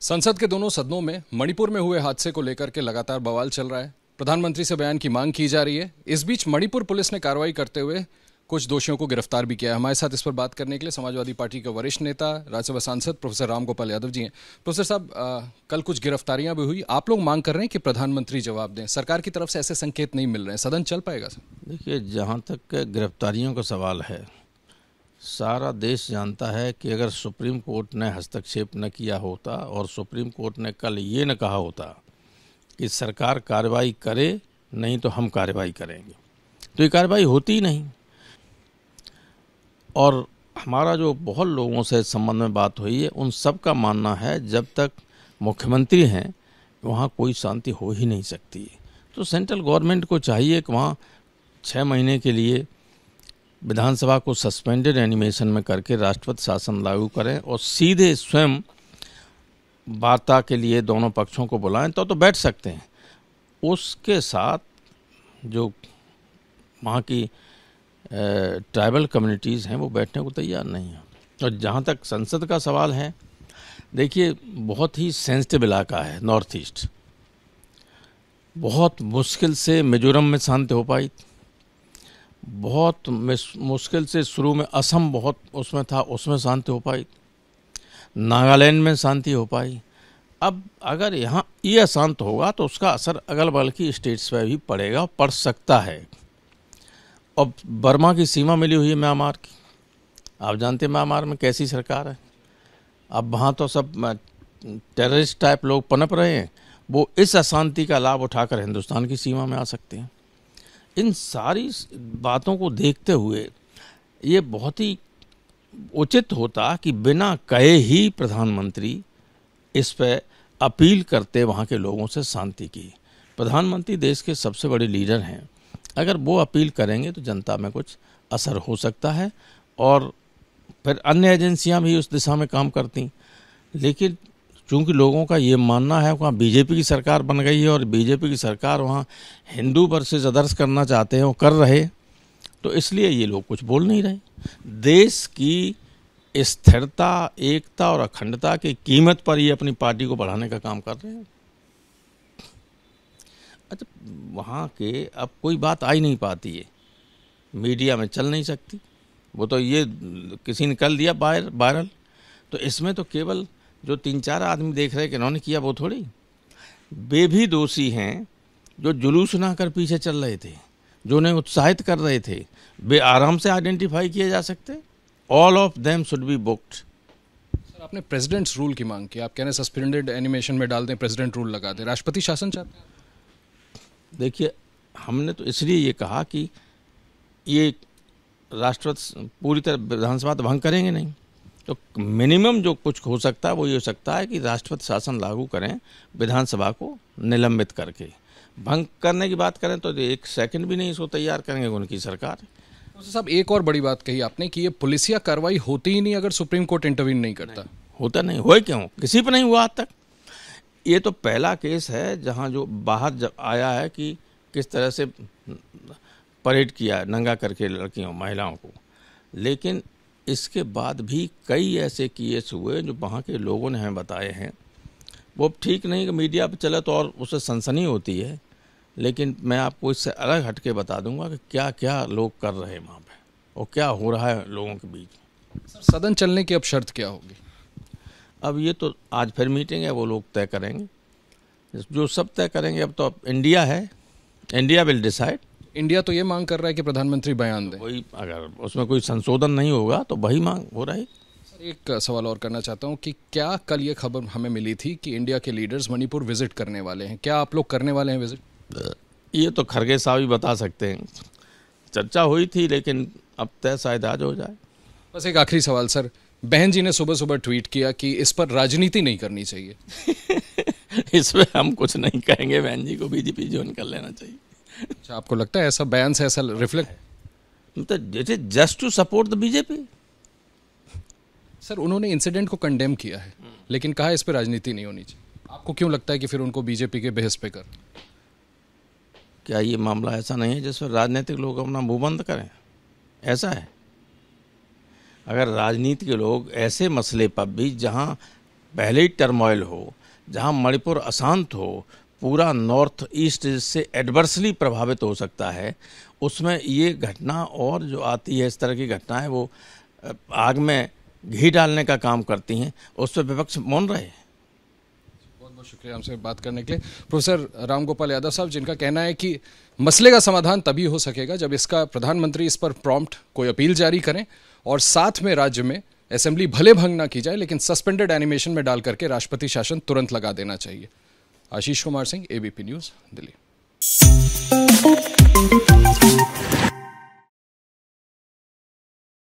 संसद के दोनों सदनों में मणिपुर में हुए हादसे को लेकर के लगातार बवाल चल रहा है। प्रधानमंत्री से बयान की मांग की जा रही है। इस बीच मणिपुर पुलिस ने कार्रवाई करते हुए कुछ दोषियों को गिरफ्तार भी किया है। हमारे साथ इस पर बात करने के लिए समाजवादी पार्टी के वरिष्ठ नेता, राज्यसभा सांसद प्रोफेसर राम गोपाल यादव जी हैं। प्रोफेसर साहब, कल कुछ गिरफ्तारियां भी हुई। आप लोग मांग कर रहे हैं कि प्रधानमंत्री जवाब दें। सरकार की तरफ से ऐसे संकेत नहीं मिल रहे हैं। सदन चल पाएगा सर? देखिए, जहाँ तक गिरफ्तारियों का सवाल है, सारा देश जानता है कि अगर सुप्रीम कोर्ट ने हस्तक्षेप न किया होता और सुप्रीम कोर्ट ने कल ये न कहा होता कि सरकार कार्रवाई करे, नहीं तो हम कार्रवाई करेंगे, तो ये कार्रवाई होती ही नहीं। और हमारा जो बहुत लोगों से इस संबंध में बात हुई है, उन सब का मानना है जब तक मुख्यमंत्री हैं वहाँ कोई शांति हो ही नहीं सकती। तो सेंट्रल गवर्नमेंट को चाहिए कि वहाँ 6 महीने के लिए विधानसभा को सस्पेंडेड एनिमेशन में करके राष्ट्रपति शासन लागू करें और सीधे स्वयं वार्ता के लिए दोनों पक्षों को बुलाएं, तो बैठ सकते हैं। उसके साथ जो वहाँ की ट्राइबल कम्युनिटीज़ हैं वो बैठने को तैयार नहीं हैं। और जहाँ तक संसद का सवाल है, देखिए, बहुत ही सेंसिटिव इलाका है नॉर्थ ईस्ट। बहुत मुश्किल से मिजोरम में शांति हो पाई, बहुत मुश्किल से शुरू में असम बहुत उसमें था, उसमें शांति हो पाई, नागालैंड में शांति हो पाई। अब अगर यहाँ ये अशांत होगा तो उसका असर अगल बगल की स्टेट्स पर भी पड़ेगा, पड़ सकता है। और बर्मा की सीमा मिली हुई है म्यांमार की, आप जानते हैं म्यांमार में कैसी सरकार है। अब वहाँ तो सब टेररिस्ट टाइप लोग पनप रहे हैं, वो इस अशांति का लाभ उठाकर हिंदुस्तान की सीमा में आ सकते हैं। इन सारी बातों को देखते हुए ये बहुत ही उचित होता कि बिना कहे ही प्रधानमंत्री इस पर अपील करते वहाँ के लोगों से शांति की। प्रधानमंत्री देश के सबसे बड़े लीडर हैं, अगर वो अपील करेंगे तो जनता में कुछ असर हो सकता है और फिर अन्य एजेंसियां भी उस दिशा में काम करती। लेकिन चूंकि लोगों का ये मानना है वहाँ बीजेपी की सरकार बन गई है और बीजेपी की सरकार वहाँ हिंदू वर्सेस अदर्स करना चाहते हैं, वो कर रहे, तो इसलिए ये लोग कुछ बोल नहीं रहे। देश की स्थिरता, एकता और अखंडता की कीमत पर ये अपनी पार्टी को बढ़ाने का काम कर रहे हैं। अच्छा, वहाँ के अब कोई बात आ ही नहीं पाती है, मीडिया में चल नहीं सकती, वो तो ये किसी ने कर दिया वायरल, तो इसमें तो केवल जो 3-4 आदमी देख रहे हैं कि इन्होंने किया, वो थोड़ी, वे भी दोषी हैं जो जुलूस ना कर पीछे चल रहे थे, जो उन्हें उत्साहित कर रहे थे, वे आराम से आइडेंटिफाई किए जा सकते। All of them should be booked. Sir, आपने प्रेसिडेंट्स रूल की मांग की। आप कह रहे हैं सस्पेंडेड एनिमेशन में डाल दें, प्रेसिडेंट रूल लगा दें, राष्ट्रपति शासन चाहते हैं। देखिए, हमने तो इसलिए ये कहा कि ये राष्ट्रपति पूरी तरह विधानसभा तो भंग करेंगे नहीं, तो मिनिमम जो कुछ हो सकता है वो ये हो सकता है कि राष्ट्रपति शासन लागू करें विधानसभा को निलंबित करके। भंग करने की बात करें तो 1 सेकंड भी नहीं इसको तैयार करेंगे उनकी सरकार। तो साहब, एक और बड़ी बात कही आपने कि ये पुलिसिया कार्रवाई होती ही नहीं अगर सुप्रीम कोर्ट इंटरवीन नहीं करता। होता नहीं, हुआ क्यों? किसी पर नहीं हुआ आज तक। ये तो पहला केस है जहाँ जो बाहर जब आया है कि किस तरह से परेड किया नंगा करके लड़कियों महिलाओं को, लेकिन इसके बाद भी कई ऐसे केस हुए जो वहाँ के लोगों ने हमें बताए हैं। वो ठीक नहीं कि मीडिया पर चले तो और उससे सनसनी होती है, लेकिन मैं आपको इससे अलग हट के बता दूंगा कि क्या क्या लोग कर रहे हैं वहाँ पे और क्या हो रहा है लोगों के बीच। सर, सदन चलने की अब शर्त क्या होगी? अब ये तो आज फिर मीटिंग है, वो लोग तय करेंगे, जो सब तय करेंगे। अब तो इंडिया है, इंडिया विल डिसाइड। इंडिया तो ये मांग कर रहा है कि प्रधानमंत्री बयान दें। वही, अगर उसमें कोई संशोधन नहीं होगा तो वही मांग हो रही। सर, एक सवाल और करना चाहता हूँ कि क्या कल ये खबर हमें मिली थी कि इंडिया के लीडर्स मणिपुर विजिट करने वाले हैं? क्या आप लोग करने वाले हैं विजिट? ये तो खरगे साहब ही बता सकते हैं। चर्चा हुई थी, लेकिन अब तय शायद आज हो जाए। बस एक आखिरी सवाल सर, बहन जी ने सुबह सुबह ट्वीट किया कि इस पर राजनीति नहीं करनी चाहिए। इसमें हम कुछ नहीं कहेंगे, बहन जी को बीजेपी ज्वाइन कर लेना चाहिए। अच्छा, आपको लगता है ऐसा बयान से ऐसा रिफ्लेक्ट? मतलब just to support the BJP. Sir, उन्होंने इंसिडेंट को कंडेम किया है, लेकिन कहा इस पर राजनीति नहीं होनी चाहिए। आपको क्यों लगता है कि फिर उनको बीजेपी के बेहस पे कर? क्या ये मामला ऐसा नहीं है जिसमें राजनीतिक लोग अपना मुंह बंद करें? ऐसा है। अगर राजनीति के लोग ऐसे मसले पर भी जहां पहले ही टर्मोइल हो, जहां मणिपुर अशांत हो, पूरा नॉर्थ ईस्ट से एडवर्सली प्रभावित हो सकता है, उसमें ये घटना और जो आती है, इस तरह की घटनाएं वो आग में घी डालने का काम करती हैं। उस पर विपक्ष मौन रहे। बहुत बहुत शुक्रिया हमसे बात करने के लिए। प्रोफेसर रामगोपाल यादव साहब, जिनका कहना है कि मसले का समाधान तभी हो सकेगा जब इसका प्रधानमंत्री इस पर प्रॉम्प्ट कोई अपील जारी करें और साथ में राज्य में असेंबली भले भंग ना की जाए लेकिन सस्पेंडेड एनिमेशन में डाल करके राष्ट्रपति शासन तुरंत लगा देना चाहिए। Ashish Kumar Singh, ABP news, Delhi.